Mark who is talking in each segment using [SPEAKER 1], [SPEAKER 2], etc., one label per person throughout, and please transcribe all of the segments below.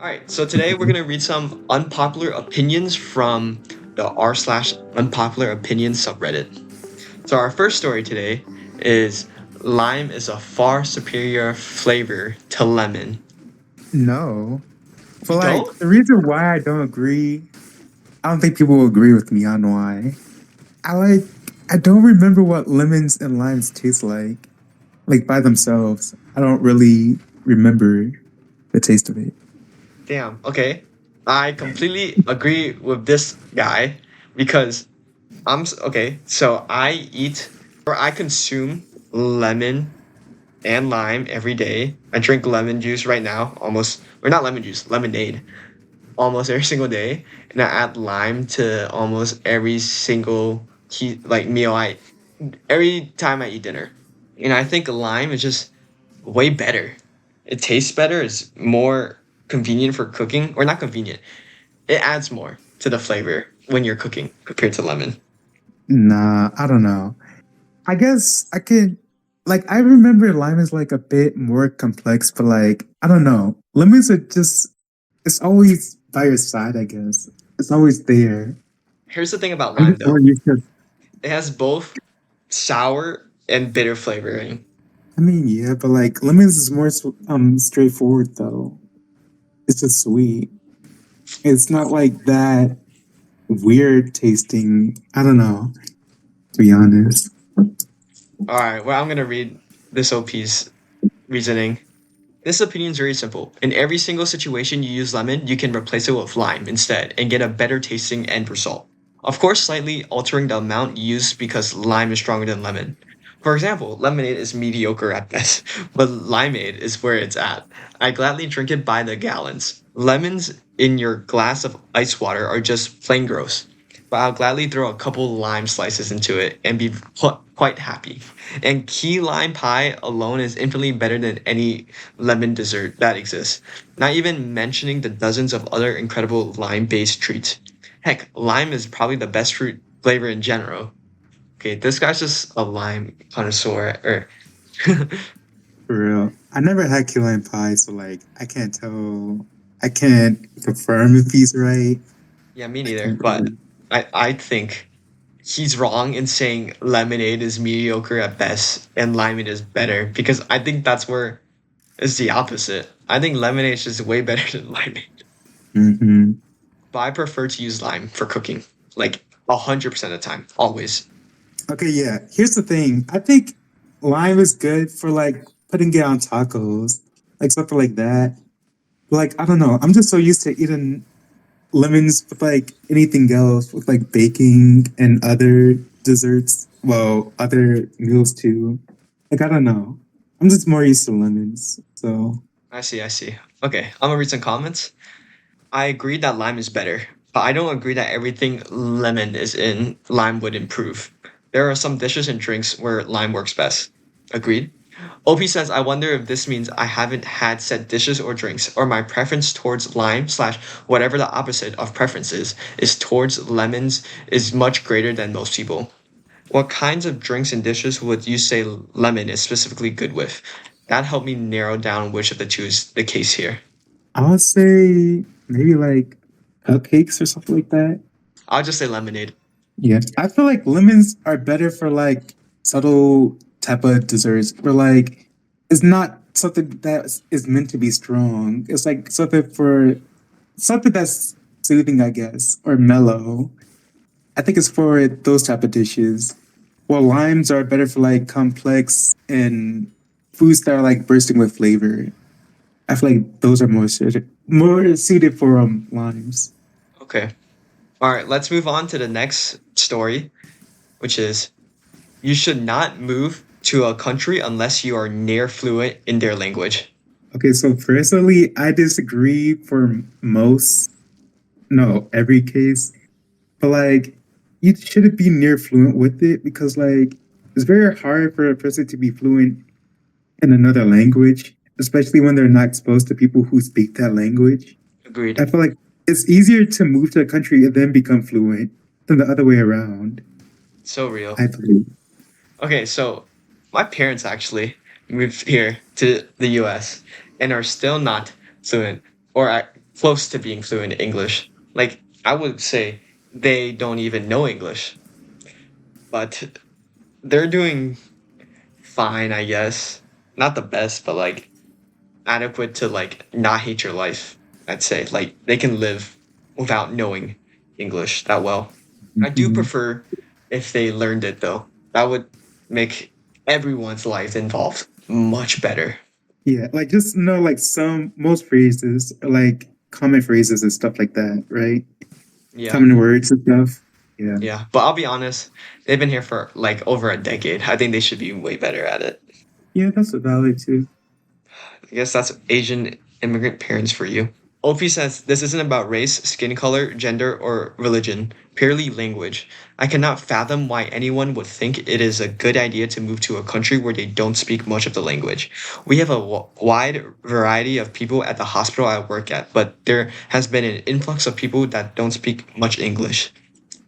[SPEAKER 1] All right, so today we're gonna read some unpopular opinions from the r/unpopular opinions subreddit. So our first story today is lime is a far superior flavor to lemon.
[SPEAKER 2] No. But
[SPEAKER 1] You
[SPEAKER 2] like
[SPEAKER 1] don't?
[SPEAKER 2] the reason why I don't agree, I don't think people will agree with me on why. I like I don't remember what lemons and limes taste like. Like by themselves. I don't really remember the taste of it.
[SPEAKER 1] Damn. Okay, I completely agree with this guy because okay. So I consume lemon and lime every day. I drink lemon juice right now, almost or not lemon juice, lemonade almost every single day, and I add lime to almost every single meal I every time I eat dinner. And I think lime is just way better. It tastes better. It's more convenient for cooking, or not convenient. It adds more to the flavor when you're cooking compared to lemon.
[SPEAKER 2] Nah, I don't know. I guess I could like I remember lime is like a bit more complex, but like I don't know. Lemons are just it's always by your side, I guess. It's always there.
[SPEAKER 1] Here's the thing about
[SPEAKER 2] I'm
[SPEAKER 1] lime
[SPEAKER 2] just more
[SPEAKER 1] though.
[SPEAKER 2] used to
[SPEAKER 1] It has both sour and bitter flavoring.
[SPEAKER 2] I mean, yeah, but like lemons is more straightforward though. It's just sweet. It's not like that weird tasting. I don't know, to be honest.
[SPEAKER 1] All right, well, I'm gonna read this OP's reasoning. This opinion is very simple. In every single situation you use lemon, you can replace it with lime instead and get a better tasting end result. Of course, slightly altering the amount used because lime is stronger than lemon. For example, lemonade is mediocre at best, but limeade is where it's at. I gladly drink it by the gallons. Lemons in your glass of ice water are just plain gross, but I'll gladly throw a couple lime slices into it and be quite happy. And key lime pie alone is infinitely better than any lemon dessert that exists. Not even mentioning the dozens of other incredible lime-based treats. Heck, lime is probably the best fruit flavor in general. Okay, this guy's just a lime connoisseur. Or
[SPEAKER 2] For real. I never had key lime pie, so like I can't tell. I can't confirm if he's right.
[SPEAKER 1] yeah, me
[SPEAKER 2] I
[SPEAKER 1] neither.
[SPEAKER 2] can't
[SPEAKER 1] But
[SPEAKER 2] really.
[SPEAKER 1] I think he's wrong in saying lemonade is mediocre at best and limeade is better because I think that's where it's the opposite. I think lemonade is just way better than limeade.
[SPEAKER 2] Hmm.
[SPEAKER 1] But I prefer to use lime for cooking, like 100% of the time, always.
[SPEAKER 2] Okay, yeah. Here's the thing. I think lime is good for like putting it on tacos, like something like that. Like I don't know. I'm just so used to eating lemons with like anything else, with like baking and other desserts. Well, other meals too. Like I don't know. I'm just more used to lemons. So
[SPEAKER 1] I see, I see. Okay, I'm gonna read some comments. I agree that lime is better, but I don't agree that everything lemon is in lime would improve. There are some dishes and drinks where lime works best. Agreed? OP says, I wonder if this means I haven't had said dishes or drinks, or my preference towards lime slash whatever the opposite of preference is towards lemons is much greater than most people. What kinds of drinks and dishes would you say lemon is specifically good with? That helped me narrow down which of the two is the case here.
[SPEAKER 2] I would say maybe like cupcakes or something like that.
[SPEAKER 1] I'll just say lemonade.
[SPEAKER 2] Yeah. I feel like lemons are better for like subtle type of desserts, where like it's not something that is meant to be strong. It's like something that's soothing, I guess, or mellow. I think it's for those type of dishes. Well, limes are better for like complex and foods that are like bursting with flavor. I feel like those are more suited for limes.
[SPEAKER 1] Okay. All right, let's move on to the next story, which is you should not move to a country unless you are near fluent in their language.
[SPEAKER 2] Okay, so personally, I disagree for most, no, every case, but like you shouldn't be near fluent with it because like it's very hard for a person to be fluent in another language, especially when they're not exposed to people who speak that language.
[SPEAKER 1] Agreed.
[SPEAKER 2] I feel like it's easier to move to a country and then become fluent than the other way around.
[SPEAKER 1] So real.
[SPEAKER 2] I believe.
[SPEAKER 1] Okay, so my parents actually moved here to the US and are still not fluent, or close to being fluent in English. Like I would say they don't even know English, but they're doing fine, I guess. Not the best, but like adequate to like not hate your life. I'd say like they can live without knowing English that well. I do
[SPEAKER 2] Mhm.
[SPEAKER 1] prefer if they learned it though. That would make everyone's life involved much better.
[SPEAKER 2] Yeah, like just know like some most phrases, like common phrases and stuff like that, right?
[SPEAKER 1] Yeah.
[SPEAKER 2] Common words and stuff. Yeah.
[SPEAKER 1] Yeah. But I'll be honest, they've been here for like over a decade. I think they should be way better at it.
[SPEAKER 2] Yeah, that's a valid too.
[SPEAKER 1] I guess that's Asian immigrant parents for you. OP says this isn't about race, skin color, gender, or religion, purely language. I cannot fathom why anyone would think it is a good idea to move to a country where they don't speak much of the language. We have a wide variety of people at the hospital I work at, but there has been an influx of people that don't speak much English.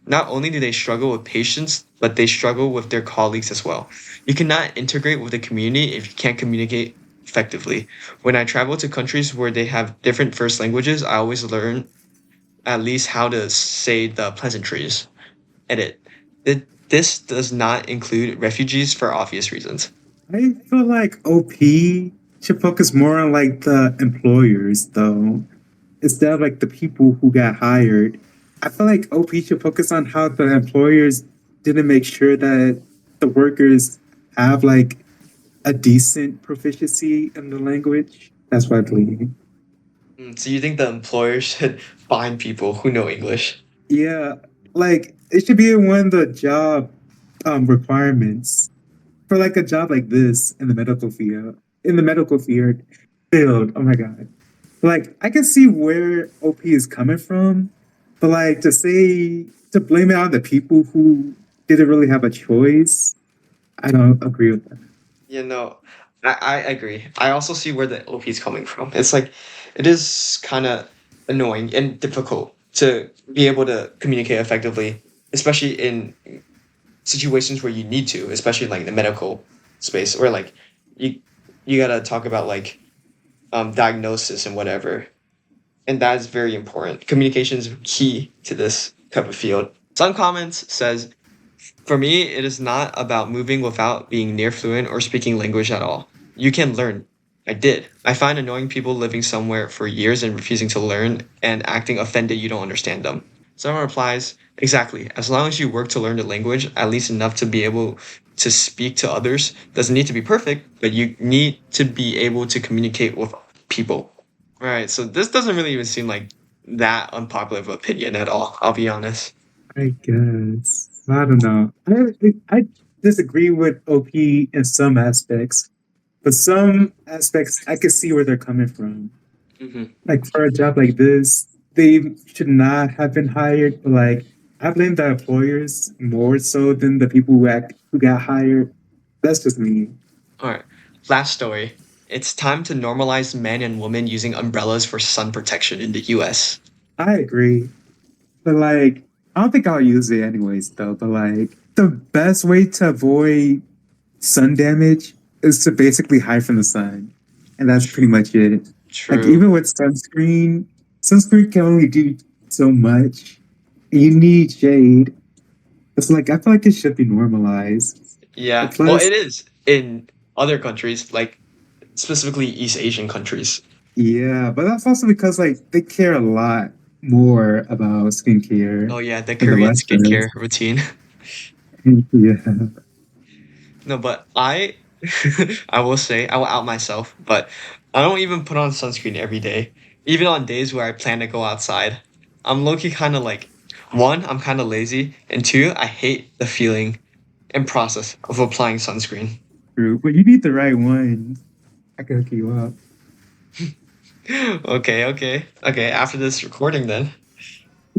[SPEAKER 1] Not only do they struggle with patients, but they struggle with their colleagues as well. You cannot integrate with the community if you can't communicate effectively. When I travel to countries where they have different first languages, I always learn at least how to say the pleasantries. Edit. This does not include refugees for obvious reasons.
[SPEAKER 2] I feel like OP should focus more on like the employers though, instead of like the people who got hired. I feel like OP should focus on how the employers didn't make sure that the workers have like a decent proficiency in the language. That's what I believe.
[SPEAKER 1] So you think the employer should find people who know English?
[SPEAKER 2] Yeah, like it should be in one of the job requirements for like a job like this in the medical field. In the medical field. Oh my god. Like I can see where OP is coming from, but like to blame it on the people who didn't really have a choice, I don't agree with that.
[SPEAKER 1] You know, I agree. I also see where the OP is coming from. It's like it is kind of annoying and difficult to be able to communicate effectively, especially in situations where you need to, especially like the medical space, where like you you gotta talk about like diagnosis and whatever, and that is very important. Communication is key to this type of field. Some comments says for me, it is not about moving without being near fluent or speaking language at all. You can learn. I did. I find annoying people living somewhere for years and refusing to learn and acting offended you don't understand them. Someone replies, exactly. As long as you work to learn the language, at least enough to be able to speak to others, doesn't need to be perfect, but you need to be able to communicate with people. All right, so this doesn't really even seem like that unpopular of opinion at all, I'll be honest.
[SPEAKER 2] I guess. I don't know. I disagree with OP in some aspects, but some aspects I can see where they're coming from.
[SPEAKER 1] Hmm.
[SPEAKER 2] Like for a job like this, they should not have been hired. But like I blame the employers more so than the people who got hired. That's just me.
[SPEAKER 1] All right. Last story. It's time to normalize men and women using umbrellas for sun protection in the US.
[SPEAKER 2] I agree. But like I don't think I'll use it anyways though. But like the best way to avoid sun damage is to basically hide from the sun. And that's pretty much it. Like
[SPEAKER 1] True.
[SPEAKER 2] even with sunscreen can only do so much. You need shade. It's like I feel like it should be normalized.
[SPEAKER 1] Yeah. Well,
[SPEAKER 2] Plus,
[SPEAKER 1] it is in other countries, like specifically East Asian countries.
[SPEAKER 2] yeah, but that's also because like they care a lot more about skincare
[SPEAKER 1] Oh yeah, the
[SPEAKER 2] than the
[SPEAKER 1] Korean skincare
[SPEAKER 2] Westerners.
[SPEAKER 1] routine.
[SPEAKER 2] Yeah.
[SPEAKER 1] No, but I I will say I will out myself, but I don't even put on sunscreen every day. Even on days where I plan to go outside. I'm low-key kind of like one, I'm kind of lazy, and two, I hate the feeling and process of applying sunscreen.
[SPEAKER 2] True. But you need the right one. I can hook you up.
[SPEAKER 1] Okay. After this recording, then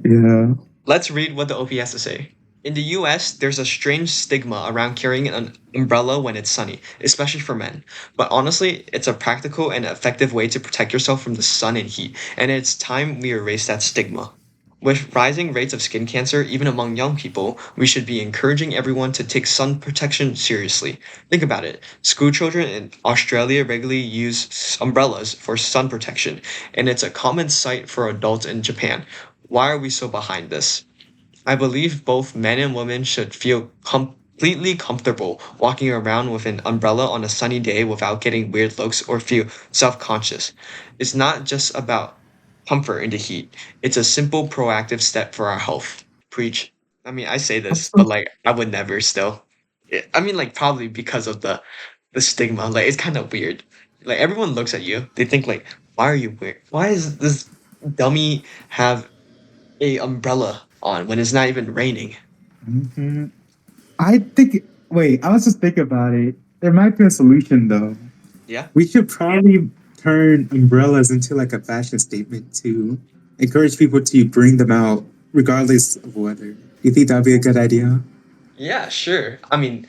[SPEAKER 2] Yeah.
[SPEAKER 1] let's read what the OP has to say. In the US, there's a strange stigma around carrying an umbrella when it's sunny, especially for men. But honestly, it's a practical and effective way to protect yourself from the sun and heat, and it's time we erase that stigma. With rising rates of skin cancer, even among young people, we should be encouraging everyone to take sun protection seriously. Think about it. School children in Australia regularly use umbrellas for sun protection, and it's a common sight for adults in Japan. Why are we so behind this? I believe both men and women should feel completely comfortable walking around with an umbrella on a sunny day without getting weird looks or feel self conscious. It's not just about comfort in the heat, it's a simple, proactive step for our health. Preach. I mean, I say this, but
[SPEAKER 2] Also,
[SPEAKER 1] like, I would never still. I mean, like, probably because of the stigma. Like, it's kind of weird. Like, everyone looks at you, they think, like, why are you weird? Why is this dummy have a umbrella on when it's not even raining?
[SPEAKER 2] mhm. I think. Wait, I was just thinking about it. There might be a solution though.
[SPEAKER 1] Yeah.
[SPEAKER 2] We should probably turn umbrellas into like a fashion statement to encourage people to bring them out regardless of weather. Do you think that'd be a good idea?
[SPEAKER 1] Yeah, sure. I mean,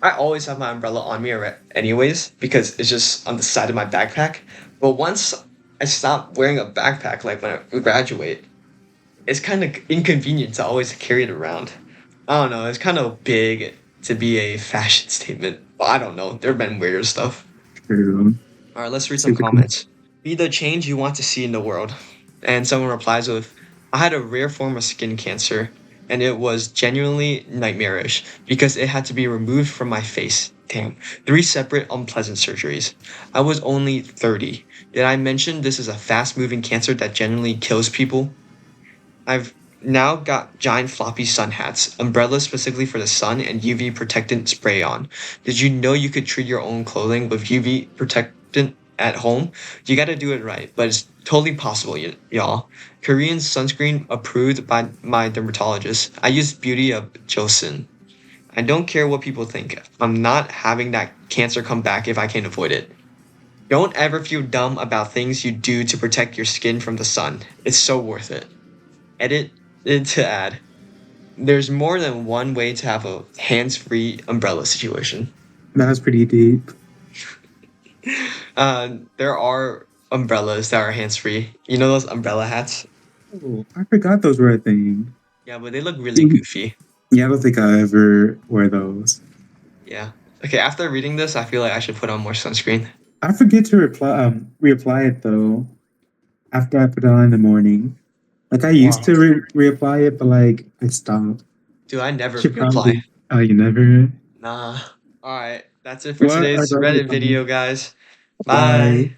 [SPEAKER 1] I always have my umbrella on me anyways because it's just on the side of my backpack. But once I stop wearing a backpack, like when I graduate, it's kind of inconvenient to always carry it around. I don't know. It's kind of big to be a fashion statement. Well, I don't know. There have been weirder stuff.
[SPEAKER 2] True.
[SPEAKER 1] All right, let's read some
[SPEAKER 2] Super cool.
[SPEAKER 1] comments. Be the change you want to see in the world. And someone replies with, I had a rare form of skin cancer, and it was genuinely nightmarish because it had to be removed from my face. Damn. Three separate unpleasant surgeries. I was only 30. Did I mention this is a fast moving cancer that generally kills people? I've now got giant floppy sun hats, umbrellas specifically for the sun, and UV protectant spray on. Did you know you could treat your own clothing with UV protectant at home? You gotta do it right, but it's totally possible, y'all. Korean sunscreen approved by my dermatologist. I use Beauty of Joseon. I don't care what people think. I'm not having that cancer come back if I can avoid it. Don't ever feel dumb about things you do to protect your skin from the sun. It's so worth it. Edit to add. There's more than one way to have a hands-free umbrella situation.
[SPEAKER 2] That was pretty deep.
[SPEAKER 1] There are umbrellas that are hands-free. You know those umbrella hats?
[SPEAKER 2] Oh, I forgot those were a thing.
[SPEAKER 1] Yeah, but they look really goofy.
[SPEAKER 2] Yeah, I don't think I ever wear those.
[SPEAKER 1] Yeah. Okay, after reading this, I feel like I should put on more sunscreen.
[SPEAKER 2] I forget to reapply it though after I put it on in the morning. Like I used
[SPEAKER 1] Wow.
[SPEAKER 2] to reapply it, but like I stopped.
[SPEAKER 1] Dude, I never
[SPEAKER 2] Should
[SPEAKER 1] reapply.
[SPEAKER 2] probably. Oh, you never.
[SPEAKER 1] Nah. Alright, that's it for
[SPEAKER 2] What are
[SPEAKER 1] today's
[SPEAKER 2] those
[SPEAKER 1] Reddit
[SPEAKER 2] on?
[SPEAKER 1] video, guys.
[SPEAKER 2] Bye.
[SPEAKER 1] Bye.